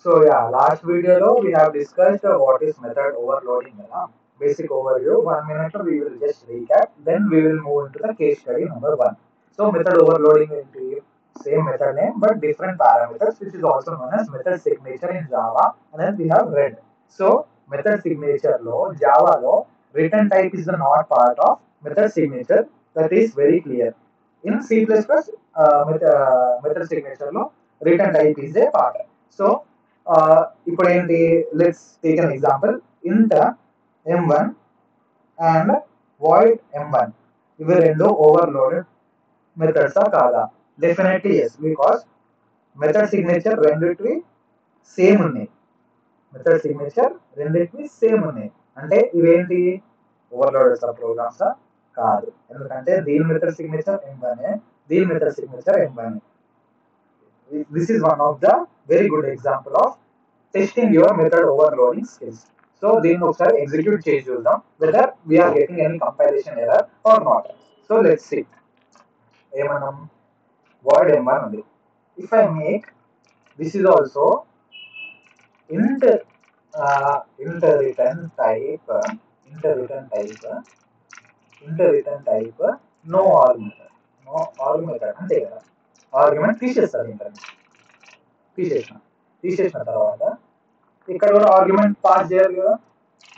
So yeah, last video we have discussed what is method overloading. Basic overview. 1 minute we will just recap. Then we will move into the case study number one. So method overloading is the same method name but different parameters, which is also known as method signature in Java. And then we have read. So method signature law Java law return type is the not part of method signature. That is very clear. In C++, method signature law return type is a part. So ఇప్పుడు ఏంటి let's take an example ఇంట్ m1 and void m1 ఇవి రెండు overloaded methods కాదా? Definitely yes, because method signature రెండిటివి same ఉన్నాయి. Method signature రెండింటివి same ఉన్నాయి అంటే ఇవేంటి ఓవర్లోడెడ్ సబ్ ప్రోగ్రామ్స్ కాదు. ఎందుకంటే దీని మెథడ్ సిగ్నేచర్ m1 దీని method signature m1. This is one of the very good example of testing your method overloading skills. So దీన్ని ఒకసారి ఎగ్జిక్యూట్ చేసి చూద్దాం whether we are getting any compilation error or not. So let's see. ఏమన్నాం void m1 ఉంది. If I make this is also int int return type no argument అంటే కదా argument తీసేస్తారు. తీసేసిన తర్వాత ఇక్కడ కూడా ఆర్గ్యుమెంట్ పాస్ చేయాలి కదా.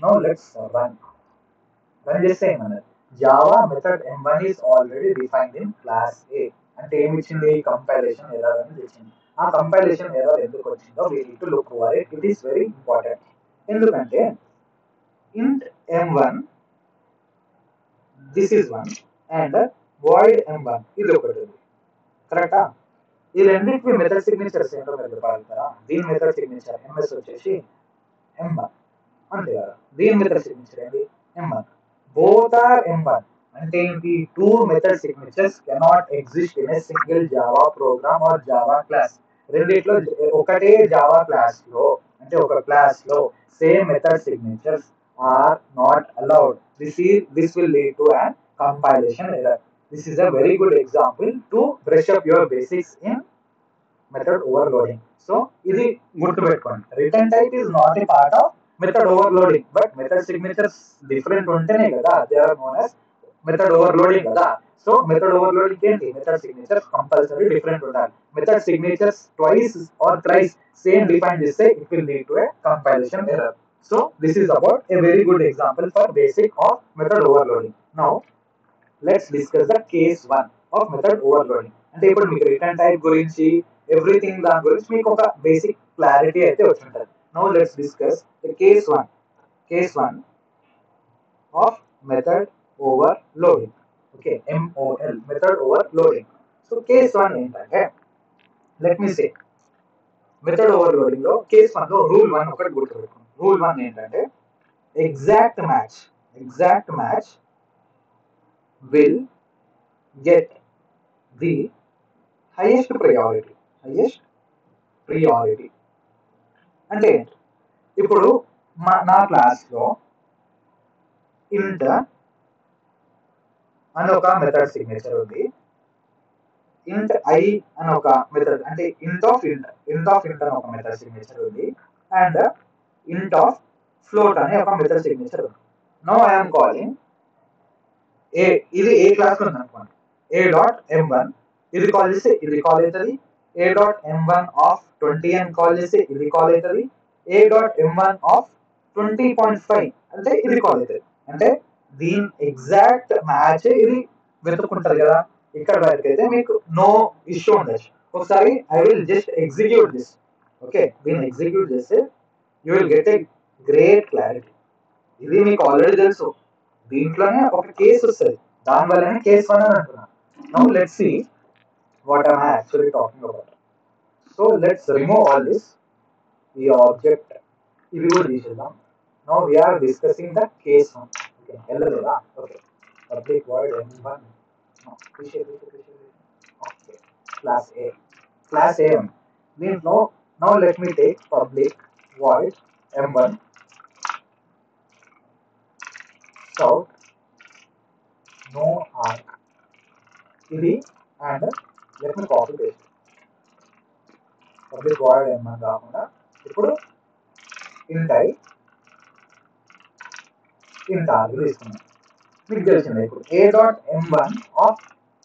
నో లెట్స్ రన్ చేస్తే ఏమన్నది Java method m1 is already defined in class A అంటే ఏమి ఇచ్చింది కంపైలేషన్ ఎర్రర్ అని ఇచ్చింది. ఆ కంపైలేషన్ ఎర్రర్ ఎందుకు వచ్చిందో we need to look for it. It is very important. ఎందుకంటే int m1 this is one and void m1 ఇది ఒకటి ఉంది. కరెక్టా? ఈ రెండింటికి మెథడ్ సిగ్నేచర్స్ ఏంటో మీరు చెప్పాలి కదా. దీని మెథడ్ సిగ్నేచర్ ఎంఎస్ వచ్చేసి m1 అంతే కదా. దీని మెథడ్ సిగ్నేచర్ ఏంటి m1. బోత్ ఆర్ m1 అంటే ఏంటి two method signatures cannot exist in a single Java program or Java class. రెండిట్లో ఒకటే జావా క్లాస్ లో అంటే ఒక క్లాస్ లో same method signatures are not allowed. This will lead to an compilation error. This is a very good example to brush up your basics in method overloading. So ఇది గుర్తుపెట్టుకోండి. Return type is not a part of method overloading but method signatures different ఉంటేనే కదా they are known as method overloading కదా. So method overloading ఏంటి method signatures compulsory different ఉండాలి. Method signatures twice or thrice same define చేస్తే it will lead to a compilation error. So this is about a very good example for basic of method overloading. Now let's discuss the case 1 of method overloading. అంటే ఇప్పుడు మీకు return type గురించి everything దాని గురించి మీకు ఒక basic clarity అయితే వచ్చి ఉంటుంది. Now let's discuss the case 1 of method overloading. Okay MOL method overloading. So case 1 ఏంటంటే లెట్ మీ సే మెథడ్ ఓవర్లోడింగ్ లో కేస్ 1 లో రూల్ 1 ఒకటి గుర్తుపెట్టుకోండి. రూల్ 1 ఏంటంటే exact match will get the highest priority. అంటే ఇప్పుడు నా క్లాస్ లో ఇంట్ అని ఒక మెథడ్ సిగ్నేచర్ ఉంది. ఇంట్ ఐ అని ఒక మెథడ్ అంటే ఇంట్ ఆఫ్ ఇంట్ అని ఒక మెథడ్ సిగ్నేచర్ ఉంది అండ్ ఇంట్ ఆఫ్ ఫ్లోట్ అనే ఒక మెథడ్ సిగ్నేచర్ ఉంది. నౌ ఐఎమ్ కాలింగ్ ఇది ఏ క్లాస్ లో ఉంది అనుకోండి ఏ డాట్ m1 ఇది కాల్ చేస్తే ఇది కాల్ అవుతుంది. ఏ డాట్ m1 ఆఫ్ 20 అని కాల్ చేస్తే ఇది కాల్ అవుతుంది. ఏ డాట్ m1 ఆఫ్ 20.5 అంటే ఇది కాల్ అవుతుంది. అంటే దీని ఎగ్జాక్ట్ మ్యాచ్ ఇది వెతుక్కుంటది కదా. ఇక్కడ వరకు అయితే మీకు నో ఇష్యూ ఉండొచ్చు. ఒకసారి I will just execute this. Okay దీన్ని ఎగ్జిక్యూట్ చేస్తే you will get a great clarity. ఇది మీకు ఆల్రెడీ తెలుసు. దీంట్లోనే ఒక కేసు వస్తుంది దానివల్లనే కేసు 1 అని అంటున్నాను. Now let's see what I actually talking about. So let's remove all this. ఈ ఆబ్జెక్ట్ ఇది కూడా తీసేద్దాం. Now we are discussing the case 1. Okay వెళ్ళలేదా? Okay public void m1 okay class A దీంట్లో now let me take public void m1 out no arg ఇది and let me copy paste. Public void m1 కాకుండా ఇప్పుడు ఇంట్ I ఇంట్ are తీసుకున్నాం. మీకు తెలిసిందే ఇప్పుడు ఏ డాట్ m1 ఆఫ్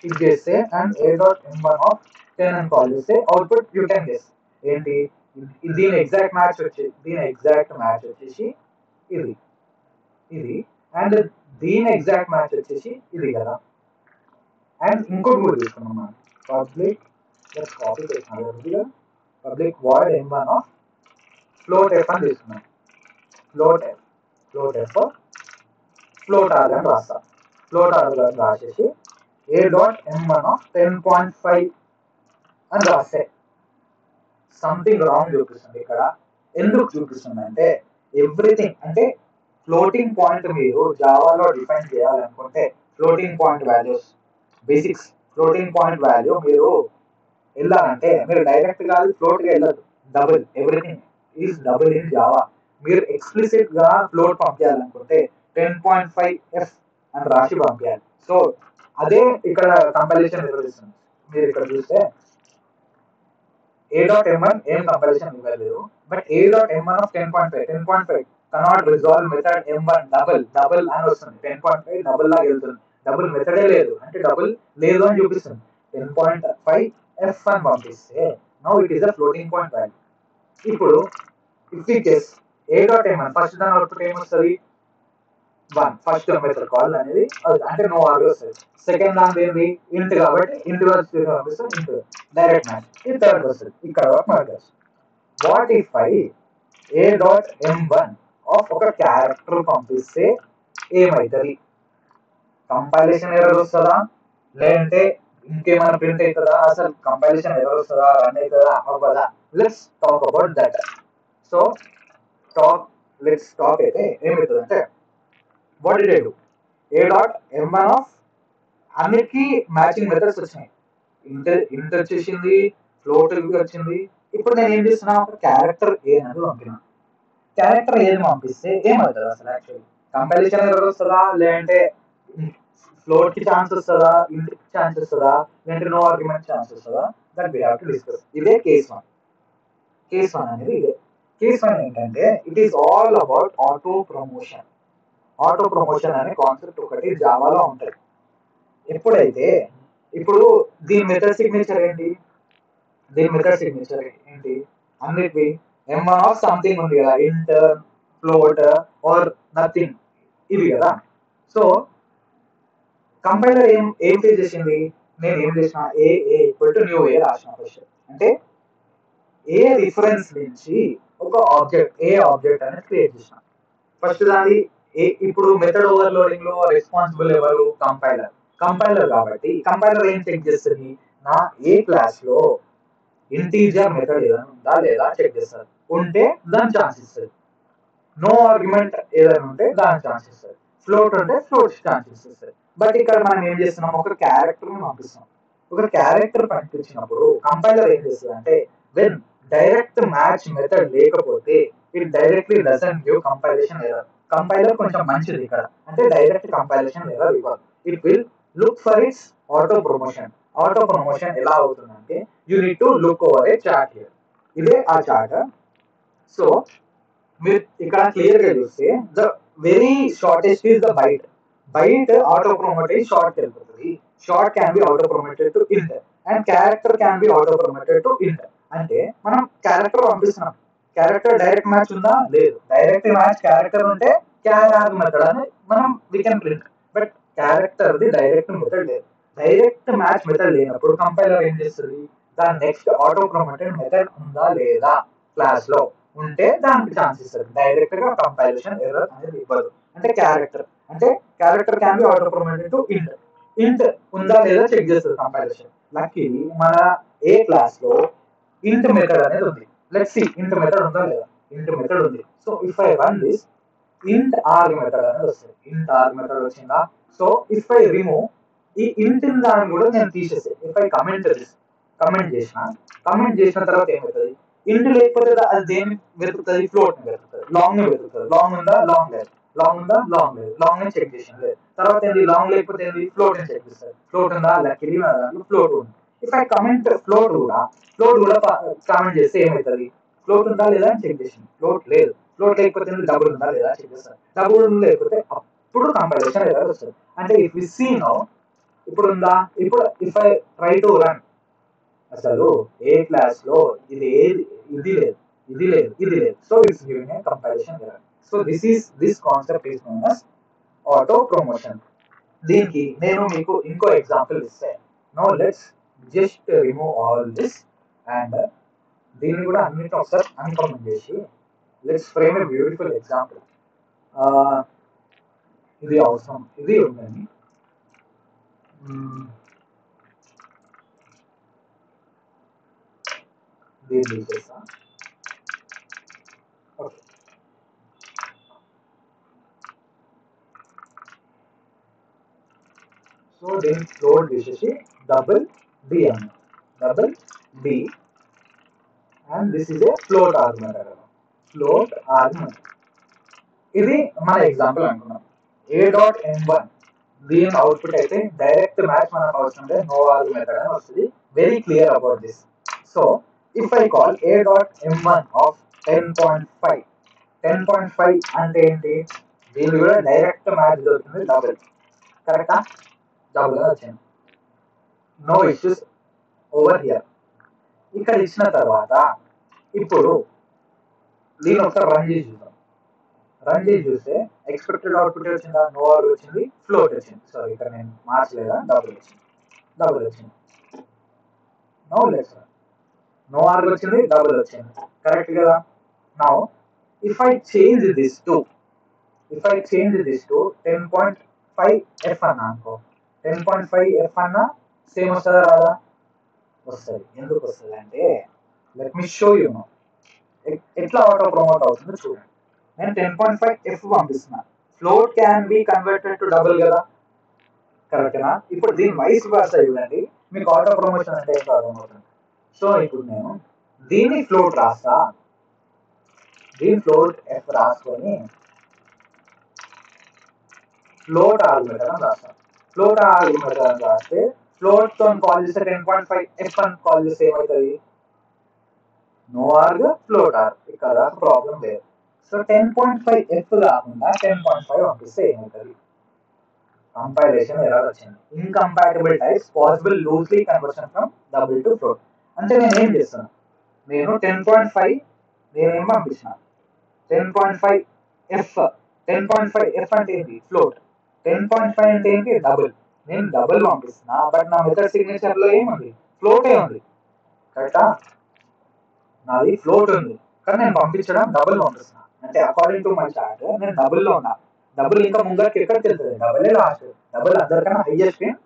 ఇది చేస్తే and A dot m1 of 10 అని కాల్ చేస్తే అవుట్పుట్ యూ కెన్ గెస్ ఏంటి. దీని ఎగ్జాక్ట్ మ్యాచ్ వచ్చేసి ఇది ఇది అండ్ దీని ఎగ్జాక్ట్ మ్యాచ్ వచ్చేసి ఇది కదా. అండ్ ఇంకోటి కూడా తీసుకున్నాం మనం పబ్లిక్ కాపీ చేసిన public void m1 of float F అని తీసుకున్నాం. ఫ్లోట్ ఎఫ్ ఫ్లోట్ ఆర్ అని రాస్తాం. ఫ్లోట్ ఆర్ రాసేసి ఏ డాట్ m1 ఆఫ్ 10.5 అని రాస్తే సంథింగ్ రాంగ్ చూపిస్తుంది ఇక్కడ. ఎందుకు చూపిస్తుంది అంటే ఎవ్రీథింగ్ అంటే ఫ్లోటింగ్ పాయింట్ మీరు జావాలో డిఫైన్ చేయాలనుకుంటే floating point values basics floating point value మీరు వెళ్ళాలంటే మీరు డైరెక్ట్ గా ఫ్లోట్ గా వెళ్ళదు. Double everything is double in Java. మీరు ఎక్స్ప్లిసిట్ గా ఫ్లోట్ పంపించాలనుకుంటే 10.5f అని రాసి పంపించాలి. సో అదే ఇక్కడ కంపారిజన్ నిర్వహిస్తుంది. మీరు ఇక్కడ చూస్తే a dot m1 ఏం కంపారిజన్ ఇవ్వలేదు. But a dot m1 of 10.5 cannot resolve method m1 double అని వస్తుంది. 10.5 డబుల్ లాగా వెళ్తుంది. డబుల్ మెథడే లేదు అంటే డబుల్ లేదు అని చూపిస్తుంది. 10.5f అని పంపిస్తే now it is a floating point value. ఇప్పుడు if we guess a dot m1 first దాని అవుట్పుట్ ఏమొస్తుంది 1 ఫస్ట్ మెథడ్ కాల్ అనేది అంటే నో ఆర్గ్యూ వస్తుంది. సెకండ్ దాని ఏంటి ఇంట్ కాబట్టి ఇంట్ పంపిస్తే ఇంట్ డైరెక్ట్ మ్యాచ్. ఇది థర్డ్ వస్తుంది ఇక్కడ వరకు మనకి వస్తుంది. What if I A dot m1 of ఒక క్యారెక్టర్ పంపిస్తే ఏమవుతుంది? కంపైలేషన్ ఎర్రర్ వస్తుందా లేదంటే ఇంకేమైనా ప్రింట్ అవుతుందా? అసలు కంపైలేషన్ ఎర్రర్ వస్తుందా రన్ అవుతుందా అవ్వదా? Let's talk about that. So let's talk అయితే ఏమవుతుంది అంటే what did I do A dot m1 of అన్నిటికీ మ్యాచింగ్ మెథడ్స్ వచ్చినాయి. ఇంటర్ వచ్చేసింది, ఫ్లోట్ వచ్చింది. ఇప్పుడు నేను ఏం చేస్తున్నా ఒక క్యారెక్టర్ ఏ అనేది పంపినా. క్యారెక్టర్ ఏది పంపిస్తే ఏమవుతుంది అసలు యాక్చువల్లీ కంపారిజన్ ఎర్రర్ వస్తుందా లేదంటే ఫ్లోట్ కి ఛాన్స్ వస్తుందా ఇంటికి ఛాన్స్ వస్తుందా లేదంటే నో ఆర్గ్యుమెంట్ ఛాన్స్ వస్తుందా? That we have to discuss. ఇదే కేస్ వన్ అనేది ఇదే. కేస్ వన్ ఏంటంటే it is all about auto promotion అనే కాన్సెప్ట్ ఒకటి జావాలో ఉంటుంది. ఎప్పుడైతే ఇప్పుడు దీని మెథడ్ సిగ్నేచర్ ఏంటి అన్నిటివి m1 ఆఫ్ సంథింగ్ ఉంది కదా ఇంట్ ఫ్లోట్ ఆర్ నథింగ్ ఇది కదా. సో కంపైలర్ ఏం ఫేస్ చేసింది? నేను ఏం చేసిన ఏ ఈక్వల్ టు న్యూ ఏ రాసిన ఫస్ట్. అంటే ఏ రిఫరెన్స్ నుంచి ఒక ఆబ్జెక్ట్ అనేది క్రియేట్ చేసిన. ఫస్ట్ దాన్ని ఇప్పుడు మెథడ్ ఓవర్లోడింగ్ లో రెస్పాన్సిబుల్ ఎవరు? కంపైలర్ కాబట్టి కంపైలర్ ఏం చెక్ చేస్తుంది? నా ఏ క్లాస్ లో ఇంటీజర్ మెథడ్ ఏదైనా ఉందా లేదా చెక్ చేస్తారు. ఉంటే దాని ఛాన్స్ ఇస్తుంది. నో ఆర్గ్యుమెంట్ ఏదైనా ఉంటే దాని ఛాన్స్ ఇస్తుంది. ఫ్లోట్ ఉంటే ఫ్లోట్ ఛాన్స్ ఇస్తుంది. బట్ ఇక్కడ మనం ఏం చేస్తున్నాం ఒక క్యారెక్టర్ ని పంపిస్తున్నాం. ఒక క్యారెక్టర్ పంపించినప్పుడు కంపైలర్ ఏం చేస్తుంది అంటే వెన్ డైరెక్ట్ మ్యాచ్ మెథడ్ లేకపోతే it directly doesn't give compilation error. Compiler కొంచెం మంచిది ఇక్కడ అంటే డైరెక్ట్ కంపైలేషన్ ఎర్రర్ ఇవ్వదు. It will look for its auto promotion ఎలా అవుతుందంటే you need to look over a chart here. ఇదే ఆ చార్ట్. సో మీరు ఇక్కడ క్లియర్ గా చూస్తే the very shortest is the byte auto promoted short వెళ్ళిపోతుంది. Short can be auto promoted to int and character can be auto promoted to ఇంట్. అంటే మనం క్యారెక్టర్ పంపిస్తున్నాం. క్యారెక్టర్ డైరెక్ట్ మ్యాచ్ ఉందా? లేదు. డైరెక్ట్ మ్యాచ్ క్యారెక్టర్ ఉంటే క్యార్ మెథడ్ అని మనం we can print. But character the direct method లేదు. డైరెక్ట్ మ్యాచ్ మెథడ్ లేనప్పుడు కంపైలర్ ఏం చేస్తుంది? దాని నెక్స్ట్ ఆటో ప్రమోటెడ్ మెథడ్ ఉందా లేదా క్లాస్ లో ఉంటే దానికి ఛాన్స్ ఇస్తుంది. డైరెక్ట్ గా కంపైలేషన్ ఎర్రర్ అనేది ఇవ్వదు. అంటే character can be auto promoted to ఇంట్ ఉందా లేదా చెక్ చేస్తుంది కంపైలేషన్. లక్కీ మన ఏ క్లాస్ లో ఇంట్ మెథడ్ అనేది ఉంది. లెట్స్ సీ ఇంట్ మెథడ్ ఉందా లేదా. ఇంట్ మెథడ్ ఉంది. So if I run this ఇంట్ ఆర్గ్ మెథడ్ అనేది వస్తుంది. ఇంట్ ఆర్గ్ మెథడ్ వచ్చిందా? సో ఇఫ్ ఐ రిమూవ్ ఈ ఇంట్ దాన్ని కూడా నేను తీసేస్తాను. ఇఫ్ ఐ కమెంట్ చేసిన తర్వాత ఏమవుతుంది? ఇంట్ లేకపోతే అది దేన్ని వెతుకుతుంది? ఫ్లోట్ ని వెతుకుతుంది. లాంగ్ ని వెతుకుతుంది. లాంగ్ ఉందా? లాంగ్ లేదు. లాంగ్ ఉందా? లాంగ్ లేదు. లాంగ్ ని చెక్ చేసిన లేదు. తర్వాత ఏంటి? లాంగ్ లేకపోతే ఏంటి? ఫ్లోట్ ని చెక్ చేస్తారు. ఫ్లోట్ ఉందా? లక్కీలీ మన దాంట్లో ఫ్లోట్ ఉంది. ఇఫ్ ఐ కమెంట్ ఫ్లోట్ కూడా కామెంట్ చేస్తే ఏమవుతుంది? ఫ్లోట్ ఉందా లేదా అని చెక్ చేసింది, ఫ్లోట్ లేదు. ఫ్లోట్ లేకపోతే డబుల్ ఉందా లేదా చెక్ చేస్తారు, డబుల్ లేకపోతే అప్పుడు కంపైలేషన్ ఎర్రర్ వస్తుంది. అంటే ఇఫ్ వి సీ నౌ, ఇప్పుడు ఉందా, ఇప్పుడు if I try to run, అసలు ఏ క్లాస్ లో ఇది ఏది, ఇది లేదు, ఇది లేదు, ఇది లేదు, so it's giving a compilation error. So this concept is known as auto promotion. దీనికి నేను మీకు ఇంకో ఎగ్జాంపుల్ ఇస్తాను. No let's just remove all this and దీన్ని కూడా అన్నిటిని ఒకసారి అన్కామన్ చేసి let's frame a beautiful example. ఇది అవసరం, ఇది ఉందండి. దీన్ని తీసేస్తా. ఓకే, సో దీన్ని ఫ్లోట్ తీసేసి డబుల్ డి అన్న, double d, and this is a float argument. Float argument ఇది మన ఎగ్జాంపుల్ అనుకున్నాం. ఏ డాట్ M1 దీని అవుట్పుట్ అయితే డైరెక్ట్ మ్యాచ్ మనకు అవసరం లేదు, నో ఆర్గ్యూ మెథడ్ అని వస్తుంది. Very clear about this. So if I call A dot M1 of 10.5, 10.5 అంటే ఏంటి, దీని కూడా డైరెక్ట్ మ్యాచ్ దొరుకుతుంది, డబుల్. కరెక్టా? డబుల్ వచ్చింది, నో ఇష్యూస్ ఓవర్ హియర్. ఇక్కడ ఇచ్చిన తర్వాత ఇప్పుడు దీని ఒకసారి రన్ చేసి చూద్దాం. రన్ చేసి చూస్తే ఎక్స్పెక్టెడ్ అవుట్పుట్ వచ్చిందా, నో ఆర్గ్ వచ్చింది, ఫ్లోట్ వచ్చింది. సారీ ఇక్కడ నేను మార్చలేదా, డబుల్ వచ్చింది, డబుల్ వచ్చింది. నో లెస్, నో ఆర్గ్ వచ్చింది, డబుల్ వచ్చింది. కరెక్ట్ కదా? Now if I change this to, if I change this to 10.5 F అన్నా అనుకో, 10.5 ఎఫ్ అన్నా సేమ్ వస్తుందా రాదా? వస్తుంది. ఎందుకు వస్తుంది అంటే let me show you know ఎట్లా ఆటో ప్రమోట్ అవుతుందో చూడండి. నేను 10.5 ఎఫ్ పంపిస్తున్నా, float can be converted to double కదా, కరెక్టేనా? ఇప్పుడు దీని వైస్ వర్సా చూడండి, మీకు ఆటో ప్రమోషన్ అంటే ఏంటో అర్థమవుతుంది. సో ఇప్పుడు నేను దీన్ని ఫ్లోట్ రాస్తా, దీని ఫ్లోట్ ఎఫ్ రాసుకొని ఫ్లోట్ ఆర్గ్యుమెంట్ అని రాస్తాను. ఫ్లోట్ ఆర్గ్యుమెంట్ అని రాస్తే ఫ్లోట్ తో కాల్ చేస్తే 10.5 ఎఫ్ అని కాల్ చేస్తే ఏమవుతుంది, నో ఆర్గ్ ఫ్లోట్ ఆర్గ్, ఇక్కడ ప్రాబ్లం లేదు. సో 10.5 ఎఫ్ కాకుండా 10.5 పంపిస్తే ఏమవుతుంది, కంపైలేషన్ ఎర్రర్ వచ్చింది. Incompatible types possible loosely conversion from double to float. అంటే నేను ఏం చేస్తాను, నేను 10.5 నేనేం పంపించిన 10.5 ఎఫ్, 10.5 ఎఫ్ అంటే ఏంటి, ఫ్లోట్. 10.5 అంటే ఏంటి, డబుల్. నేను డబుల్ పంపిస్తున్నా, బట్ నా మెథడ్ సిగ్నేచర్ లో ఏముంది, ఫ్లోటే ఉంది. కరెక్టా? నాది ఫ్లోట్ ఉంది, కానీ నేను పంపించడం డబుల్ పంపిస్తున్నా. అంటే అకార్డింగ్ టు మై చార్ట్ నేను డబుల్ లో ఉన్నా. డబుల్ ఇంకా ముందరికి ఎక్కడికి వెళ్తుంది, డబుల్ లాస్ట్. డబుల్ అందరికన్నా highest in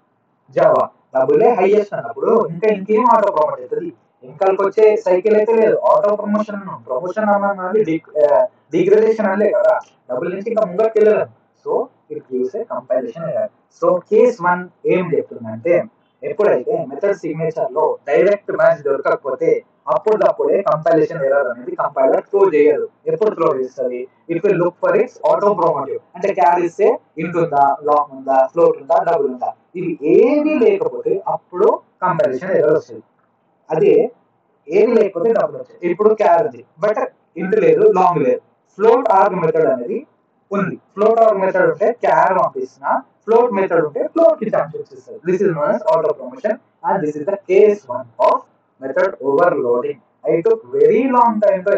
Java, double highest అన్నప్పుడు ఇంకా ఇంకేం ఆటో ప్రమోట్ అవుతుంది, ఇంకాకి వచ్చే సైకిల్ అయితే లేదు. ఆటో ప్రమోషన్ ప్రమోషన్ అన్నది డిగ్రేడేషన్ అనలే కదా, డబుల్ నుంచి ఇంకా ముందరికి వెళ్ళలేదు. So it gives a compilation error. So case 1 ఏం చెప్తుందంటే, ఎప్పుడైతే మెథడ్ సిగ్నేచర్ లో డైరెక్ట్ మ్యాచ్ దొరకకపోతే అప్పుడప్పుడే కంపైలేషన్ ఎర్రర్ అనేది కంపైలర్ త్రో చేయదు. ఎప్పుడు త్రో చేస్తుంది, if you look for its auto promotive, అంటే క్యార్ ఇస్తే ఇంట్ ఉందా, లాంగ్ ఉందా, ఫ్లోట్ ఉందా, డబుల్ ఉందా, ఇవి ఏవి లేకపోతే అప్పుడు కంపైలేషన్ ఎర్రర్ వస్తుంది. అదే ఏవి లేకపోతే డబుల్ వస్తుంది. ఇప్పుడు క్యార్ ఉంది బట్ ఇంట్ లేదు, లాంగ్ లేదు, ఫ్లోట్ ఆర్గ్ మెథడ్ అనేది ఉంది. ఫ్లోట్ ఆర్గ్ మెథడ్ ఉంటే క్యార్ పంపిస్తున్నా, ఫ్లోట్ మెథడ్ ఉంటే ఫ్లోట్ కి ఛాన్స్ ఇస్తుంది. This is known as auto promotion and this is the case 1 of method overloading. I took very long time to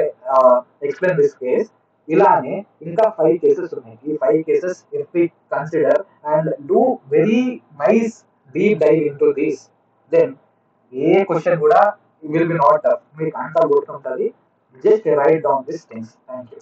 explain this case. ఇలానే ఇంకా 5 cases ఉన్నాయి. ఈ 5 cases if we consider and do very nice deep dive into this, then a question కూడా will be not tough, మీకు అంతా గుర్తుంటుంది. Just right down this things. Thank you.